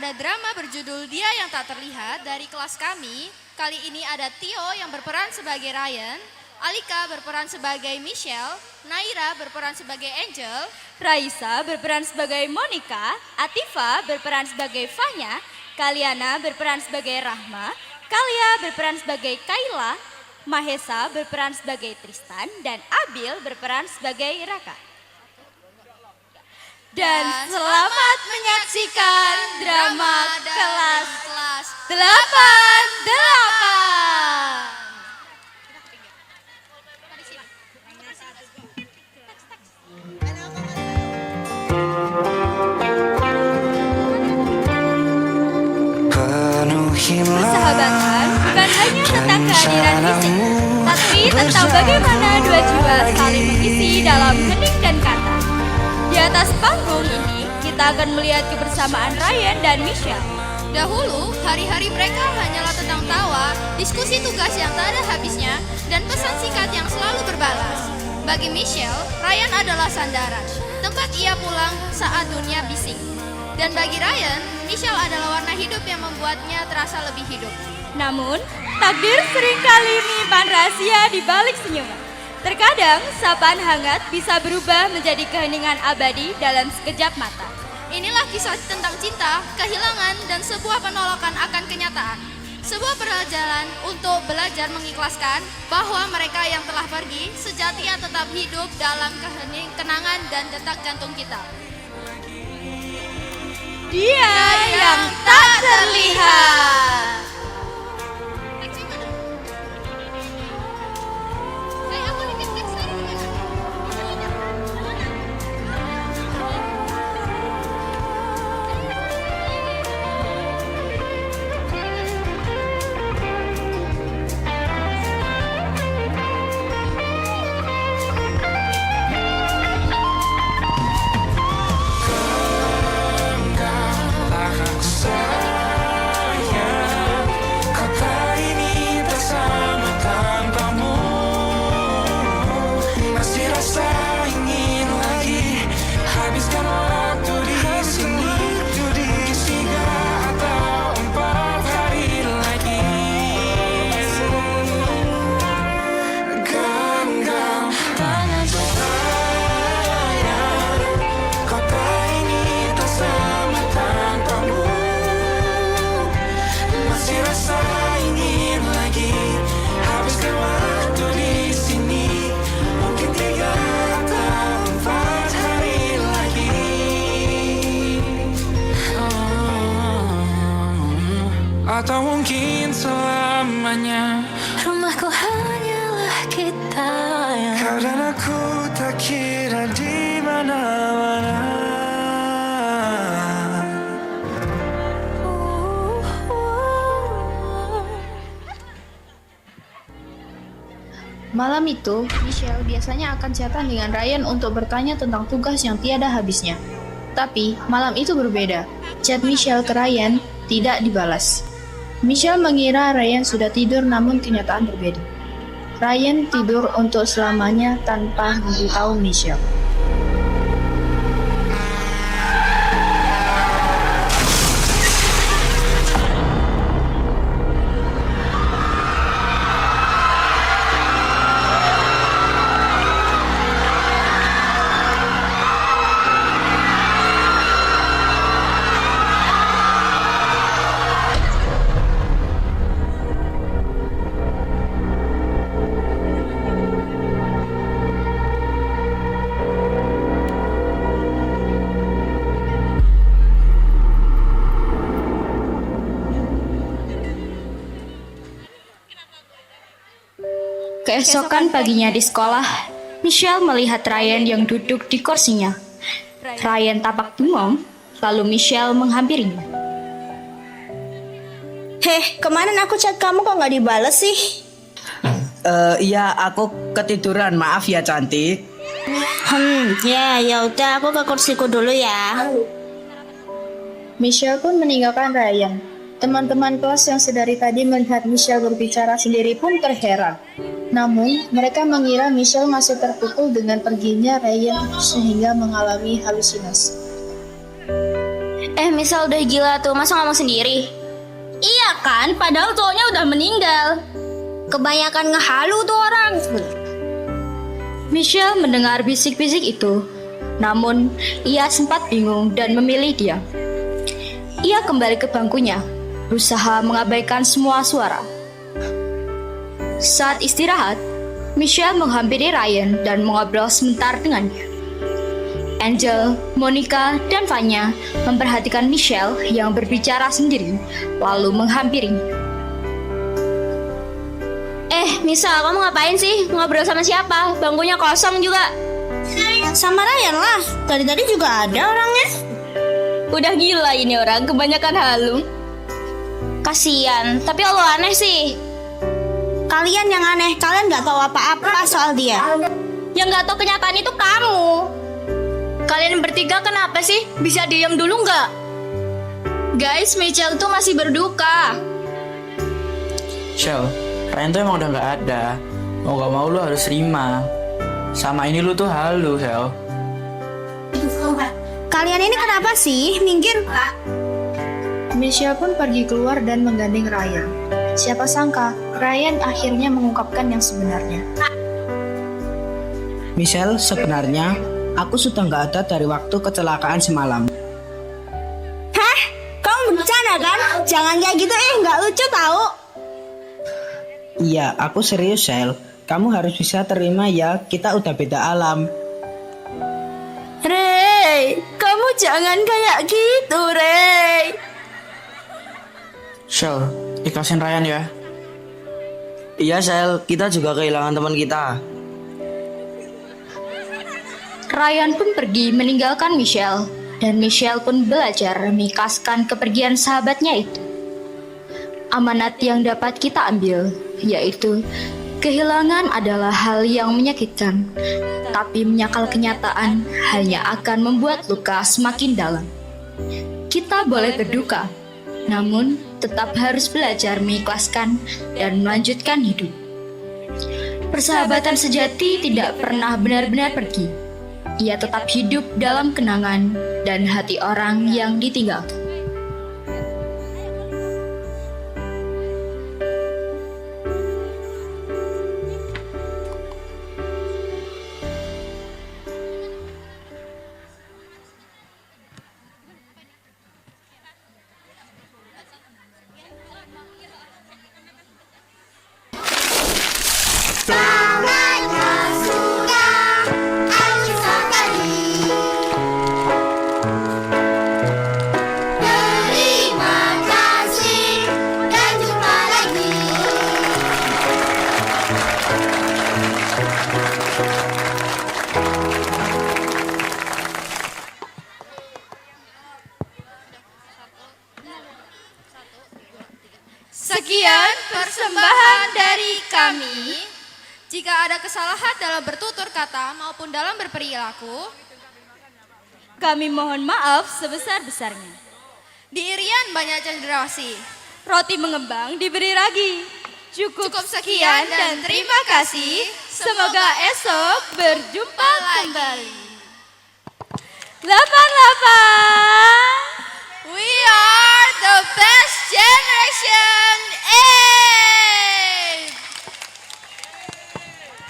pada drama berjudul Dia Yang Tak Terlihat dari kelas kami. Kali ini ada Tio yang berperan sebagai Ryan, Alika berperan sebagai Michelle, Naira berperan sebagai Angel, Raisa berperan sebagai Monica, Atifa berperan sebagai Fanya, Kaliana berperan sebagai Rahma, Kalia berperan sebagai Kaila, Mahesa berperan sebagai Tristan, dan Abil berperan sebagai Raka. Dan selamat menyaksikan drama kelas 88. Persahabatan bukan hanya tentang kehadiran fisik, tapi tentang bagaimana dua jiwa saling mengisi dalam hening dan kata. Di atas panggung ini, kita akan melihat kebersamaan Ryan dan Michelle. Dahulu, hari-hari mereka hanyalah tentang tawa, diskusi tugas yang tak ada habisnya, dan pesan singkat yang selalu berbalas. Bagi Michelle, Ryan adalah sandaran, tempat ia pulang saat dunia bising. Dan bagi Ryan, Michelle adalah warna hidup yang membuatnya terasa lebih hidup. Namun, takdir seringkali menyimpan rahasia di balik senyuman. Terkadang, sapaan hangat bisa berubah menjadi keheningan abadi dalam sekejap mata. Inilah kisah tentang cinta, kehilangan, dan sebuah penolakan akan kenyataan. Sebuah perjalanan untuk belajar mengikhlaskan bahwa mereka yang telah pergi sejatinya tetap hidup dalam kenangan dan detak jantung kita. Dia yang tak terlihat. Atau mungkin selamanya rumahku hanyalah kita. Kau dan aku tak kira di mana-mana. Malam itu, Michelle biasanya akan chatan dengan Ryan untuk bertanya tentang tugas yang tiada habisnya. Tapi, malam itu berbeda. Chat Michelle ke Ryan tidak dibalas. Michelle mengira Ryan sudah tidur, namun kenyataan berbeda. Ryan tidur untuk selamanya tanpa memberitahu Michelle. Keesokan paginya di sekolah, Michelle melihat Ryan yang duduk di kursinya. Ryan tampak bengong, lalu Michelle menghampirinya. Heh, kemana aku chat kamu kok nggak dibales sih? Iya, aku ketiduran. Maaf ya, cantik. Ya udah aku ke kursiku dulu ya. Michelle pun meninggalkan Ryan. Teman-teman kelas yang sedari tadi melihat Michelle berbicara sendiri pun terheran. Namun, mereka mengira Michelle masih terpukul dengan perginya Ryan sehingga mengalami halusinasi. Misal udah gila tuh, masa ngomong sendiri? Iya kan, padahal cowoknya udah meninggal. Kebanyakan ngehalu tuh orang. Michelle mendengar bisik-bisik itu, namun ia sempat bingung dan memilih diam. Ia kembali ke bangkunya, berusaha mengabaikan semua suara. Saat istirahat, Michelle menghampiri Ryan dan mengobrol sebentar dengannya. Angel, Monica, dan Vanya memperhatikan Michelle yang berbicara sendiri, lalu menghampirinya. Misal kamu ngapain sih? Ngobrol sama siapa? Bangkunya kosong juga. Sama Ryan lah. Tadi juga ada orangnya. Udah gila ini orang, kebanyakan halu. Kasian, tapi lo aneh sih. Kalian yang aneh, kalian nggak tahu apa-apa soal dia. Yang nggak tahu kenyataan itu kamu. Kalian bertiga kenapa sih? Bisa diam dulu nggak? Guys, Michelle tuh masih berduka. Shell, Ryan tuh emang udah gak ada. Mau gak mau lu harus terima. Sama ini lu tuh halu, Shell. Kalian ini kenapa sih? Minggir. Michelle pun pergi keluar dan menggandeng Ryan. Siapa sangka, Ryan akhirnya mengungkapkan yang sebenarnya. Michelle, sebenarnya aku sudah nggak ada dari waktu kecelakaan semalam. Hah? Kamu bercanda kan? Jangan kayak gitu, nggak lucu tahu. Iya, aku serius, Shell. Kamu harus bisa terima ya, kita udah beda alam. Rey, kamu jangan kayak gitu, Rey. Shell, ikhlasin Ryan ya. Iya, Shell, kita juga kehilangan teman kita. Ryan pun pergi meninggalkan Michelle, dan Michelle pun belajar mengikhlaskan kepergian sahabatnya itu. Amanat yang dapat kita ambil, yaitu kehilangan adalah hal yang menyakitkan, tapi menyakal kenyataan hanya akan membuat luka semakin dalam. Kita boleh berduka, namun tetap harus belajar mengikhlaskan dan melanjutkan hidup. Persahabatan sejati tidak pernah benar-benar pergi. Ia tetap hidup dalam kenangan dan hati orang yang ditinggalkan. Sekian persembahan dari kami. Jika ada kesalahan dalam bertutur kata maupun dalam berperilaku, Kami mohon maaf sebesar-besarnya. di Irian banyak cendrawasih. Roti mengembang diberi ragi. Cukup sekian dan terima kasih. Semoga esok berjumpa lagi. kembali. 88. We are the best generation.